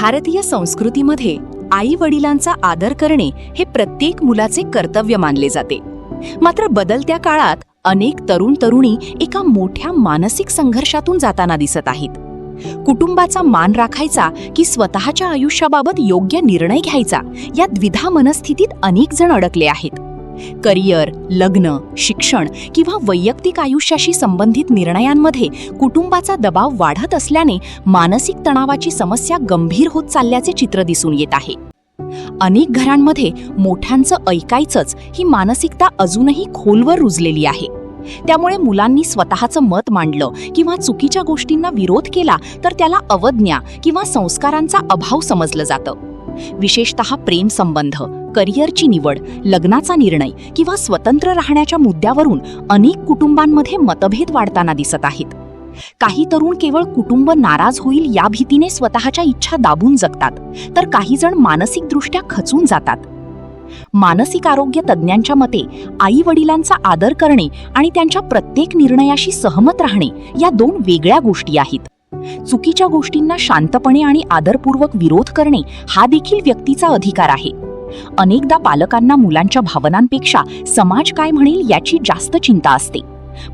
भारतीय संस्कृतीमध्ये आई वडिलांचा आदर करणे हे प्रत्येक मुलाचे कर्तव्य मानले जाते. मात्र बदलत्या काळात अनेक तरुण तरुणी एका मोठ्या मानसिक संघर्षातून जाताना दिसत आहेत. कुटुंबाचा मान राखायचा की स्वतःच्या आयुष्याबाबत योग्य निर्णय घ्यायचा या द्विधा मनस्थितीत अनेक जण अडकले आहेत. करिअर, लग्न, शिक्षण किंवा वैयक्तिक आयुष्याशी संबंधित निर्णयांमध्ये कुटुंबाचा दबाव वाढत असल्याने मानसिक तणावाची समस्या गंभीर होत चालल्याचे चित्र दिसून येत आहे. अनेक घरांमध्ये मोठ्यांचं ऐकायचंच ही मानसिकता अजूनही खोलवर रुजलेली आहे. त्यामुळे मुलांनी स्वतःचं मत मांडलं किंवा चुकीच्या गोष्टींना विरोध केला तर त्याला अवज्ञा किंवा संस्कारांचा अभाव समजलं जातं. विशेषतः प्रेम संबंध, करिअरची निवड, लग्नाचा निर्णय किंवा स्वतंत्र राहण्याच्या मुद्द्यावरून अनेक कुटुंबांमध्ये मतभेद वाढताना दिसत आहेत. काही तरुण केवळ कुटुंब नाराज होईल या भीतीने स्वतःच्या इच्छा दाबून जगतात, तर काही जण मानसिकदृष्ट्या खचून जातात. मानसिक आरोग्य तज्ज्ञांच्या मते आई वडिलांचा आदर करणे आणि त्यांच्या प्रत्येक निर्णयाशी सहमत राहणे या दोन वेगळ्या गोष्टी आहेत. चुकीच्या गोष्टींना शांतपणे आणि आदरपूर्वक विरोध करणे हा देखील व्यक्तीचा अधिकार आहे. अनेकदा पालकांना मुलांच्या भावनांपेक्षा समाज काय म्हणेल याची जास्त चिंता असते.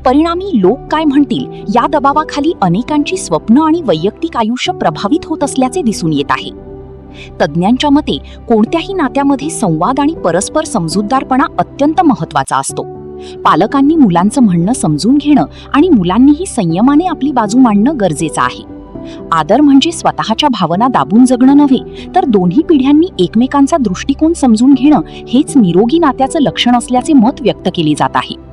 परिणामी लोक काय म्हणतील या दबावाखाली अनेकांची स्वप्न आणि वैयक्तिक आयुष्य प्रभावित होत असल्याचे दिसून येत आहे. तज्ज्ञांच्या मते कोणत्याही नात्यामध्ये संवाद आणि परस्पर समजूतदारपणा अत्यंत महत्त्वाचा असतो. पालकांनी मुलांचं म्हणणं समजून घेणं आणि मुलांनीही संयमाने आपली बाजू मांडणं गरजेचं आहे. आदर म्हणजे स्वतःच्या भावना दाबून जगणं नव्हे, तर दोन्ही पिढ्यांनी एकमेकांचा दृष्टिकोन समजून घेणं हेच निरोगी नात्याचं लक्षण असल्याचे मत व्यक्त केले जात आहे.